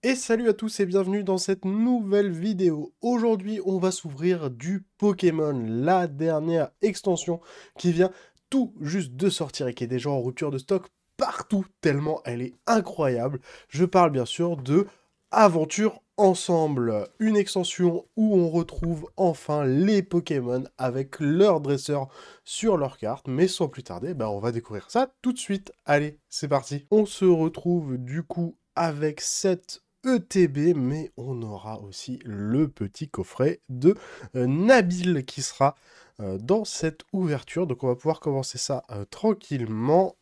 Et salut à tous et bienvenue dans cette nouvelle vidéo. Aujourd'hui, on va s'ouvrir du Pokémon, la dernière extension qui vient tout juste de sortir et qui est déjà en rupture de stock partout, tellement elle est incroyable. Je parle bien sûr de Aventure Ensemble, une extension où on retrouve enfin les Pokémon avec leurs dresseurs sur leur carte. Mais sans plus tarder, on va découvrir ça tout de suite. Allez, c'est parti. On se retrouve du coup avec cette ETB, mais on aura aussi le petit coffret de Nabil qui sera dans cette ouverture. Donc on va pouvoir commencer ça tranquillement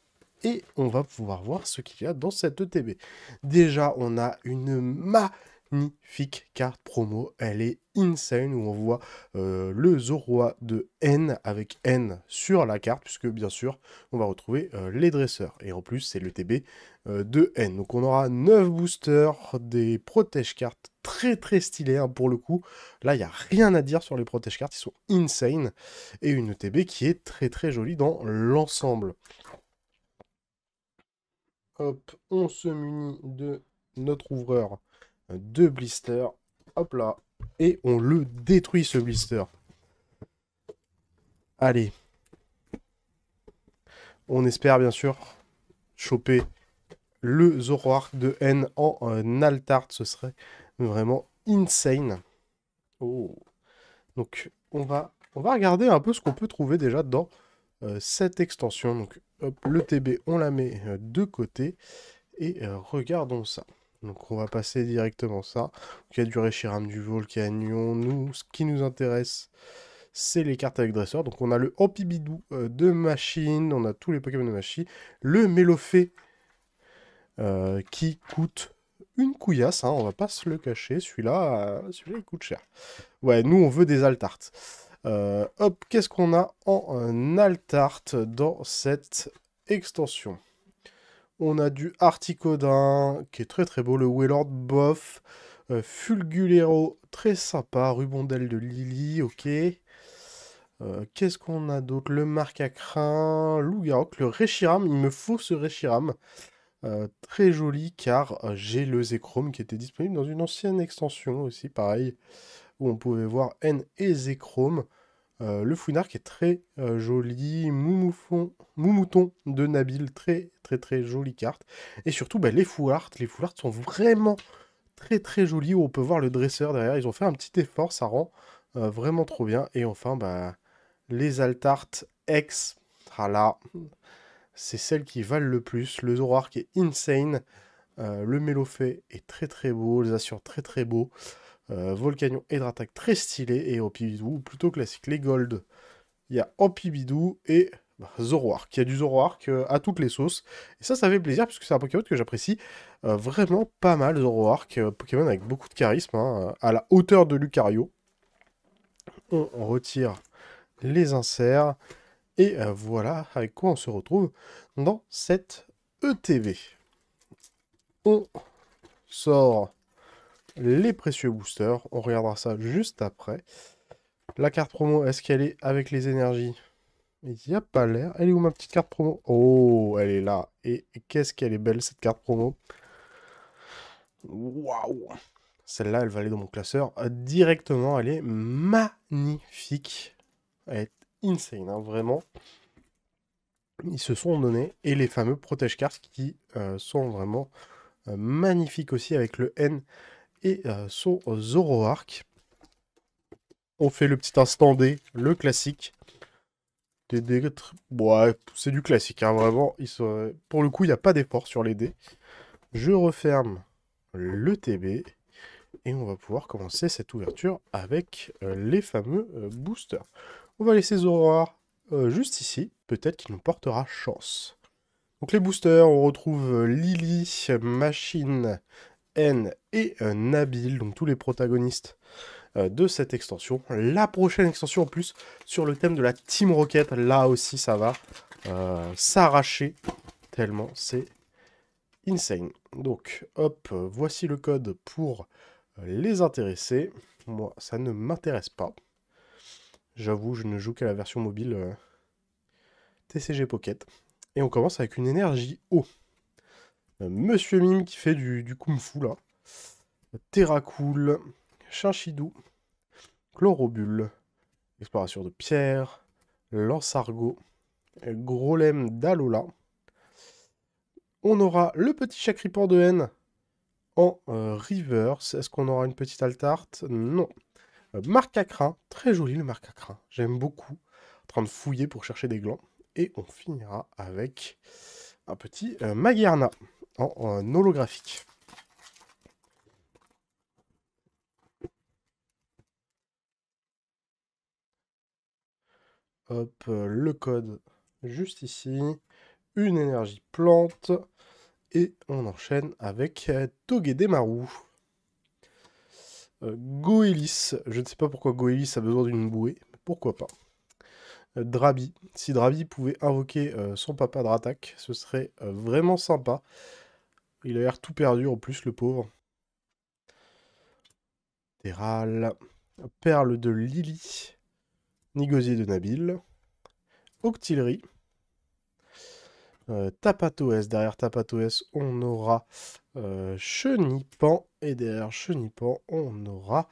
et on va pouvoir voir ce qu'il y a dans cette ETB. Déjà, on a une magnifique carte promo. Elle est insane où on voit le Zoroa de N avec N sur la carte, puisque bien sûr, on va retrouver les dresseurs. Et en plus, c'est l'ETB de N. Donc on aura 9 boosters, des protège-cartes très très stylés hein, pour le coup. Là, il n'y a rien à dire sur les protège-cartes, ils sont insane. Et une ETB qui est très très jolie dans l'ensemble. Hop, on se munit de notre ouvreur de blister. Hop là. Et on le détruit ce blister. Allez. On espère bien sûr choper le Zoroark de N en Altart. Ce serait vraiment insane. Oh. Donc on va regarder un peu ce qu'on peut trouver déjà dans cette extension. Donc hop, le TB, on la met de côté. Et regardons ça. Donc on va passer directement ça. Donc, il y a du Reshiram, du Volcanion. Nous, ce qui nous intéresse, c'est les cartes avec dresseur. Donc on a le Ampibidou de Machine, on a tous les Pokémon de Machine. Le Mélofée qui coûte une couillasse, hein, on va pas se le cacher. Celui-là, il coûte cher. Ouais, nous on veut des Altartes. Hop, qu'est-ce qu'on a en Altart dans cette extension? On a du Articodin, qui est très très beau, le Wailord bof, Fulgulero, très sympa, Rubondelle de Lily, ok. Qu'est-ce qu'on a d'autre? Le Marcacrin, Lougarok, le Reshiram, il me faut ce Reshiram. Très joli, car j'ai le Zekrom qui était disponible dans une ancienne extension aussi, pareil, où on pouvait voir N et Zekrom. Le Fouinard qui est très joli, Moumouton de Nabil, très très très jolie carte. Et surtout les Full Art sont vraiment très très jolis, où on peut voir le dresseur derrière. Ils ont fait un petit effort, ça rend vraiment trop bien. Et enfin, les Altart X, ah là, c'est celles qui valent le plus. Le Zoroark est insane, le Mélofée est très très beau, les Assures très très beaux. Volcanion et Dratak très stylé, et Ampibidou plutôt classique. Les Gold, il y a Ampibidou et Zoroark. Il y a du Zoroark à toutes les sauces. Et ça fait plaisir, puisque c'est un Pokémon que j'apprécie vraiment pas mal, Zoroark. Pokémon avec beaucoup de charisme, hein, à la hauteur de Lucario. On retire les inserts. Et voilà avec quoi on se retrouve dans cette ETV. On sort les précieux boosters. On regardera ça juste après. La carte promo, est-ce qu'elle est avec les énergies? Il n'y a pas l'air. Elle est où ma petite carte promo? Oh, elle est là. Et qu'est-ce qu'elle est belle cette carte promo. Waouh! Celle-là, elle va aller dans mon classeur directement. Elle est magnifique. Elle est insane, hein, vraiment. Ils se sont donnés. Et les fameux protège-cartes qui sont vraiment magnifiques aussi avec le N et son Zoroark. On fait le petit instant D, le classique. Des dés... Ouais, c'est du classique, hein, vraiment. Pour le coup, il n'y a pas d'effort sur les dés. Je referme le TB. Et on va pouvoir commencer cette ouverture avec les fameux boosters. On va laisser Zoroark juste ici. Peut-être qu'il nous portera chance. Donc les boosters, on retrouve Lily, Machine, N et Nabil. Donc tous les protagonistes de cette extension. La prochaine extension en plus sur le thème de la Team Rocket, là aussi ça va s'arracher tellement c'est insane. Donc hop, voici le code pour les intéresser. Moi ça ne m'intéresse pas. J'avoue, je ne joue qu'à la version mobile TCG Pocket. Et on commence avec une énergie eau. Monsieur Mime qui fait du kung fu là. Terracool, Chinchidou, Chlorobule, Exploration de pierre, Lance-Argot, Grolem d'Alola. On aura le petit Chacripan de haine en reverse. Est-ce qu'on aura une petite Altarte? Non. Marc à crin, très joli le marc à crin, j'aime beaucoup. En train de fouiller pour chercher des glands. Et on finira avec un petit Magearna en holographique. Hop, le code juste ici. Une énergie plante. Et on enchaîne avec Togedemaru. Goélis. Je ne sais pas pourquoi Goélis a besoin d'une bouée. Mais pourquoi pas. Drabi. Si Drabi pouvait invoquer son papa Dratak, ce serait vraiment sympa. Il a l'air tout perdu en plus, le pauvre. Terral. Perle de Lily. Nigosier de Nabil. Octillerie. Tapatoès. Derrière Tapatoès, on aura Chenipan. Et derrière Chenipan, on aura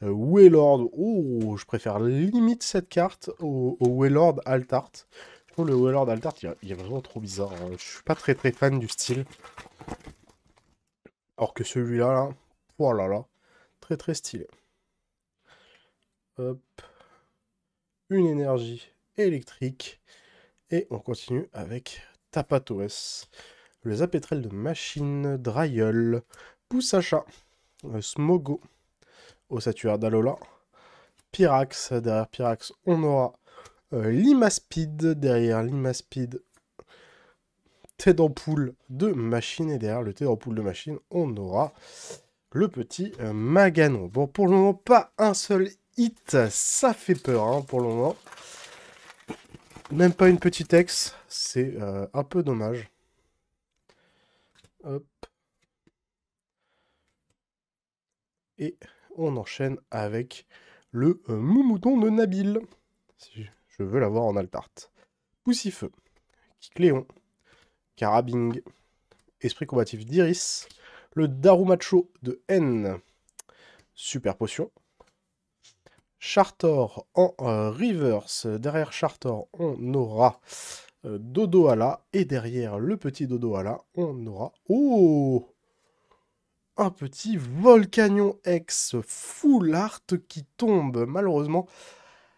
Wailord. Oh, je préfère limite cette carte au Wailord Altart. Je trouve le Wailord Altart, il est vraiment trop bizarre. Hein. Je suis pas très fan du style. Alors que celui-là, là, oh là là, très stylé. Hop. Une énergie électrique. Et on continue avec Tapatoès. Le Zapétrel de machine, Draiol, Poussacha, Smogo, Ossature d'Alola, Pyrax. Derrière Pyrax, on aura Limaspide. Derrière Limaspide, tête d'ampoule de machine. Et derrière le tête d'ampoule de machine, on aura le petit Maganon. Bon, pour le moment, pas un seul hit. Ça fait peur, hein, pour le moment. Même pas une petite ex. C'est un peu dommage. Hop. Et on enchaîne avec le Moumouton de Nabil. Si je veux l'avoir en Altart. Poussifeu, Kikléon, Carabing, Esprit combatif d'Iris, le Darumacho de N, Super Potion, Chartor en reverse. Derrière Chartor, on aura Dodohala. Et derrière le petit Dodohala, on aura... Oh, un petit Volcanion X full art qui tombe. Malheureusement,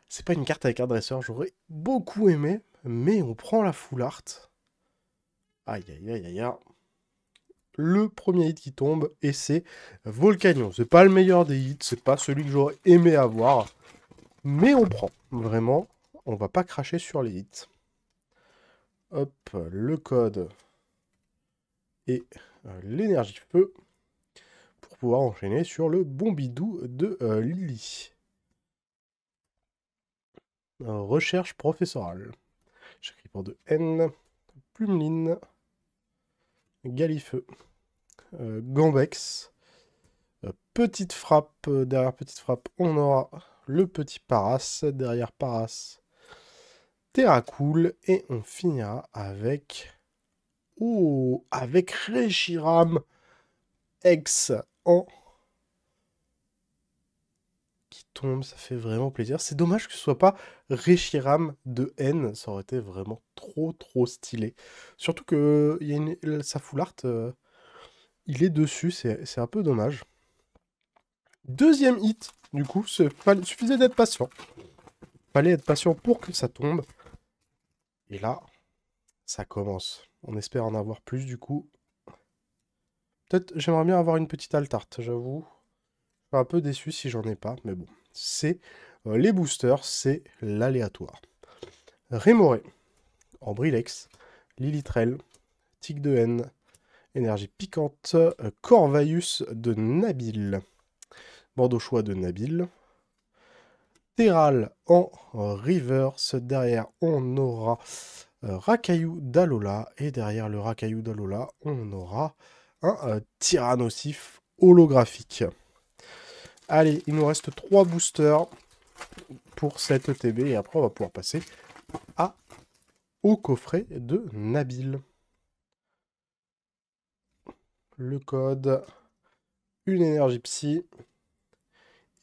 c'est pas une carte avec un dresseur. J'aurais beaucoup aimé, mais on prend la full art. Aïe, aïe, aïe, aïe, aïe. Le premier hit qui tombe, et c'est Volcanion. C'est pas le meilleur des hits, c'est pas celui que j'aurais aimé avoir, mais on prend. Vraiment, on va pas cracher sur les hits. Hop, le code et l'énergie feu pour pouvoir enchaîner sur le Bombidou de Lily. Recherche professorale. Chacripan de N, Plumeline, Galifeu, Gambex, petite frappe. Derrière petite frappe, on aura le petit Paras. Derrière Paras, Terracool. Et on finira avec... Oh, avec Reshiram X en... qui tombe, ça fait vraiment plaisir. C'est dommage que ce soit pas Reshiram de N, ça aurait été vraiment trop stylé. Surtout que y a sa full art, il est dessus, c'est un peu dommage. Deuxième hit, du coup, suffisait d'être patient. Fallait être patient pour que ça tombe. Et là, ça commence. On espère en avoir plus, du coup. Peut-être, j'aimerais bien avoir une petite altarte, j'avoue. Je suis un peu déçu si j'en ai pas, mais bon. C'est les boosters, c'est l'aléatoire. Rémoré, en Brilex, Lilitrel, Tic de Haine, Énergie Piquante, Corvaius de Nabil, Bordeaux-Choix de Nabil, Terral en reverse. Derrière, on aura Racaillou d'Alola. Et derrière le Racaillou d'Alola, on aura un Tyrannosif holographique. Allez, il nous reste 3 boosters pour cette ETB. Et après, on va pouvoir passer au coffret de Nabil. Le code une énergie psy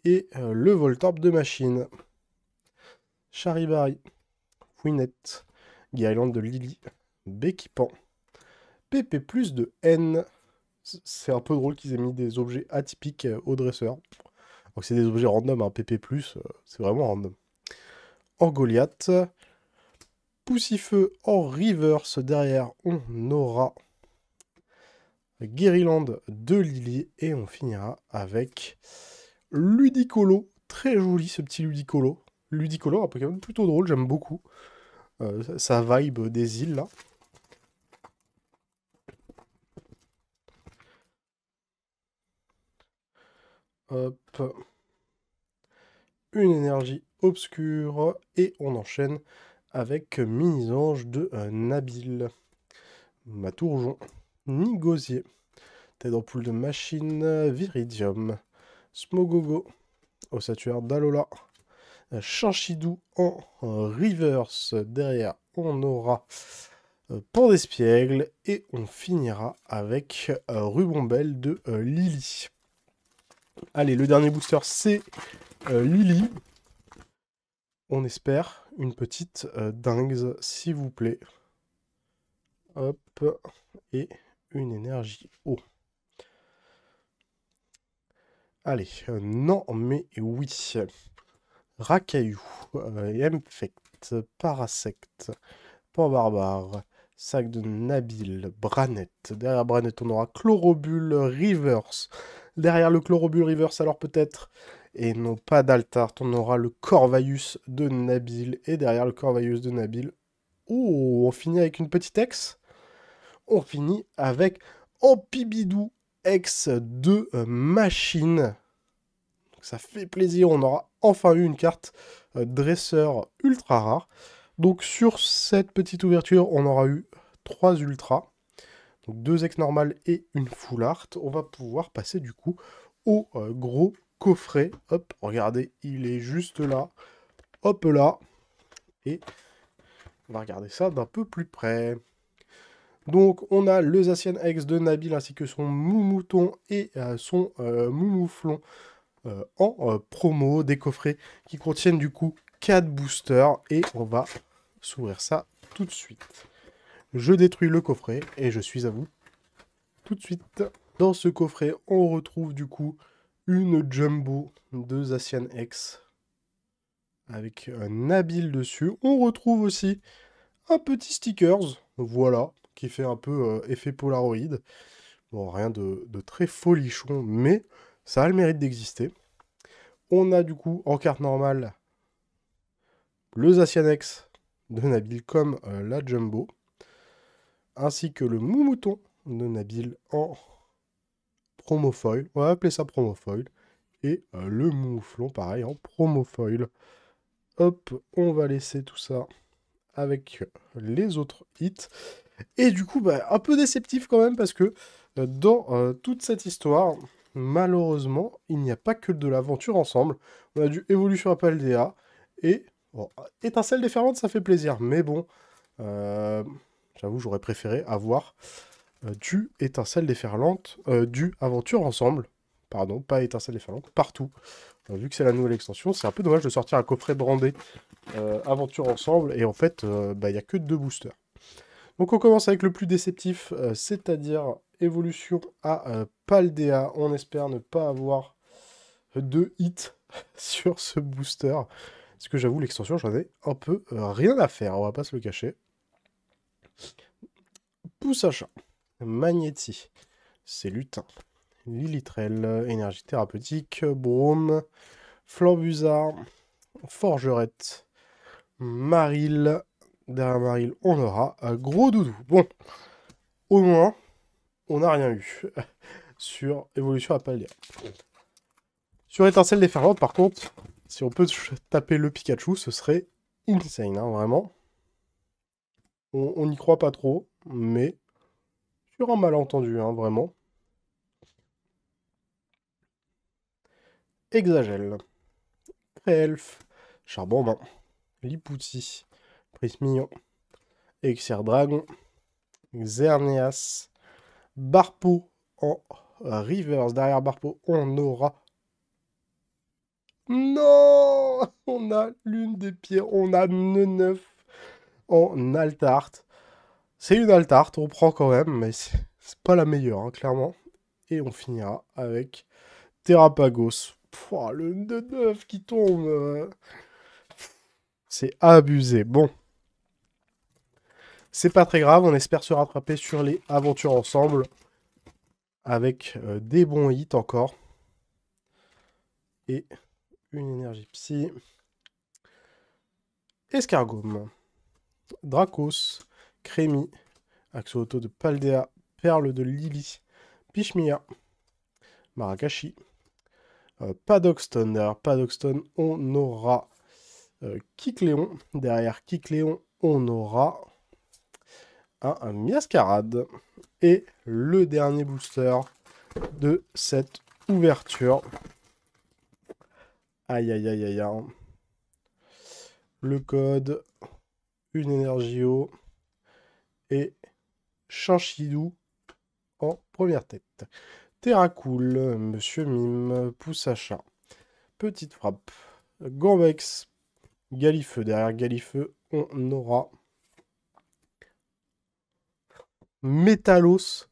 et le Voltorb de machine. Charibari, Fouinette, Guirlande de Lily, Béquipan, PP plus de N. C'est un peu drôle qu'ils aient mis des objets atypiques au dresseur. Donc c'est des objets random, hein, PP+, c'est vraiment random. Orgoliath, Poussifeu en reverse, derrière on aura Guirlande de Lily, et on finira avec Ludicolo, très joli ce petit Ludicolo. Ludicolo, un Pokémon plutôt drôle, j'aime beaucoup. Sa vibe des îles là. Hop. Une énergie obscure, et on enchaîne avec Mini-Ange de Nabil. Matourjon, Nigosier, Tête d'ampoule de machine, Viridium, Smogogo, Ossature d'Alola, Chanchidou en reverse. Derrière, on aura Pandespiègle, et on finira avec Rubombelle de Lily. Allez, le dernier booster, c'est Lily. On espère une petite dingue, s'il vous plaît. Hop, et une énergie eau. Allez, non mais oui. Racaillou, Infect, Parasect, Pan-Barbare, Sac de Nabil, Branette. Derrière Branette, on aura Chlorobule Reverse. Derrière le Chlorobule Reverse, alors peut-être, et non pas d'Altart, on aura le Corvaeus de Nabil. Et derrière le Corvaeus de Nabil, oh, on finit avec une petite ex. On finit avec Ampibidou X de machine. Ça fait plaisir, on aura enfin eu une carte dresseur ultra rare. Donc sur cette petite ouverture, on aura eu 3 ultras. Donc 2 ex normales et une full art. On va pouvoir passer du coup au gros coffret. Hop, regardez, il est juste là. Hop là. Et on va regarder ça d'un peu plus près. Donc on a le Zacian X de Nabil ainsi que son Moumouton et son Moumouflon en promo, des coffrets qui contiennent du coup 4 boosters, et on va s'ouvrir ça tout de suite. Je détruis le coffret et je suis à vous tout de suite. Dans ce coffret, on retrouve du coup une Jumbo de Zacian X avec un Nabil dessus. On retrouve aussi un petit stickers, voilà, qui fait un peu effet Polaroid. Bon, rien de très folichon, mais ça a le mérite d'exister. On a du coup en carte normale le Zacian X de Nabil comme la Jumbo, ainsi que le Moumouton de Nabil en promo foil. On va appeler ça promo foil. Et le Mouflon, pareil, en promo foil. Hop, on va laisser tout ça avec les autres hits. Et du coup, bah, un peu déceptif quand même, parce que dans toute cette histoire, malheureusement, il n'y a pas que de l'aventure ensemble. On a du Évolution à Paldea, et bon, Étincelle déferlante, ça fait plaisir. Mais bon, j'avoue, j'aurais préféré avoir du Étincelle déferlante, du Aventure ensemble. Pardon, pas Étincelle déferlante, partout. Vu que c'est la nouvelle extension, c'est un peu dommage de sortir un coffret brandé Aventure ensemble, et en fait, il n'y a que 2 boosters. Donc on commence avec le plus déceptif, c'est-à-dire Évolution à Paldea. On espère ne pas avoir de hit sur ce booster. Parce que j'avoue, l'extension, j'en ai un peu rien à faire, on va pas se le cacher. Pousse à chat, Magnéti, c'est lutin, Lilitrel, énergie thérapeutique, Brome, Flambusard, Forgerette, Maril. Derrière Maril, on aura un gros doudou. Bon, au moins, on n'a rien eu sur Évolution à Paldea. Sur Étincelle déferlante, par contre, si on peut taper le Pikachu, ce serait insane, hein, vraiment. On n'y croit pas trop, mais sur un malentendu, hein, vraiment. Exagèle, Créelf, Charbonbin, Lipouti, Prismillon, Elixir Dragon, Xerneas, Barpo en Reverse. Derrière Barpo, on aura... Non! On a l'une des pires. On a 9 en Altart. C'est une Altart, on prend quand même, mais c'est pas la meilleure, hein, clairement. Et on finira avec Terrapagos. Pouah, le 9 qui tombe. C'est abusé. Bon. C'est pas très grave, on espère se rattraper sur les aventures ensemble. Avec des bons hits encore. Et une énergie psy. Escargome. Dracos. Crémi. Axolotl de Paldea. Perle de Lily. Pichmia. Marakashi. Padoxton. Derrière Padoxton, on aura Kikléon. Derrière Kikléon, on aura un Miascarade. Et le dernier booster de cette ouverture. Aïe, aïe, aïe, aïe, aïe. Le code, une énergie eau et Chinchidou en première tête. Terracool, Monsieur Mime, Poussacha, Petite Frappe, Gambex, Galifeu. Derrière Galifeu, on aura Métalos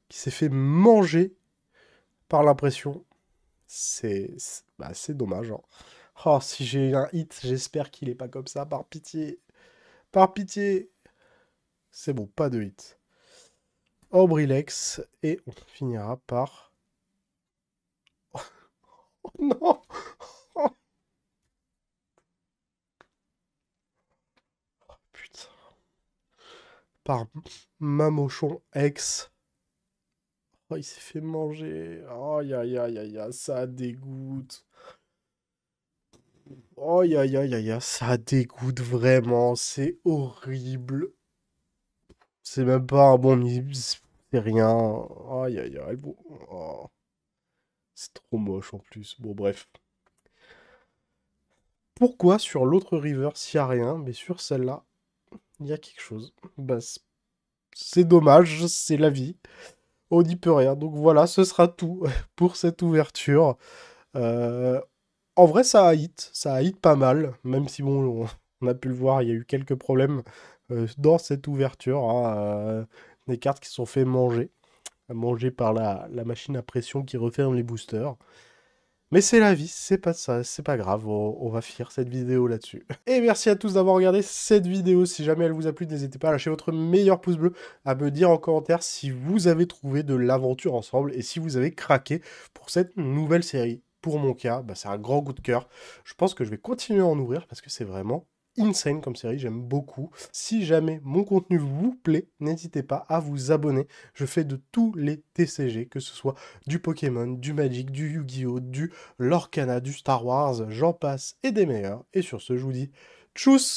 qui s'est fait manger par l'impression. C'est dommage. Hein. Oh, si j'ai un hit, j'espère qu'il est pas comme ça. Par pitié. Par pitié. C'est bon, pas de hit. Aubrilex. Et on finira par... Oh non. Oh, putain. Par Mamochon X. Oh, il s'est fait manger. Aïe, aïe, aïe, aïe, aïe, ça dégoûte. Aïe, aïe, aïe, aïe, ça dégoûte vraiment. C'est horrible. C'est même pas un bon mime. C'est rien. Aïe, aïe, aïe. Bon. Oh. C'est trop moche en plus. Bon, bref. Pourquoi sur l'autre river, s'il n'y a rien, mais sur celle-là, il y a quelque chose? Bah, c'est dommage, c'est la vie. On n'y peut rien. Donc voilà, ce sera tout pour cette ouverture. Euh, En vrai, ça a hit pas mal, même si bon, on a pu le voir, il y a eu quelques problèmes dans cette ouverture. Hein, des cartes qui se sont fait manger par la machine à pression qui referme les boosters. Mais c'est la vie, c'est pas ça, c'est pas grave, on va finir cette vidéo là-dessus. Et merci à tous d'avoir regardé cette vidéo. Si jamais elle vous a plu, n'hésitez pas à lâcher votre meilleur pouce bleu, à me dire en commentaire si vous avez trouvé de l'aventure ensemble et si vous avez craqué pour cette nouvelle série. Pour mon cas, bah, c'est un grand coup de cœur. Je pense que je vais continuer à en ouvrir parce que c'est vraiment insane comme série, j'aime beaucoup. Si jamais mon contenu vous plaît, n'hésitez pas à vous abonner. Je fais de tous les TCG, que ce soit du Pokémon, du Magic, du Yu-Gi-Oh!, du Lorcana, du Star Wars, j'en passe et des meilleurs. Et sur ce, je vous dis tchuss!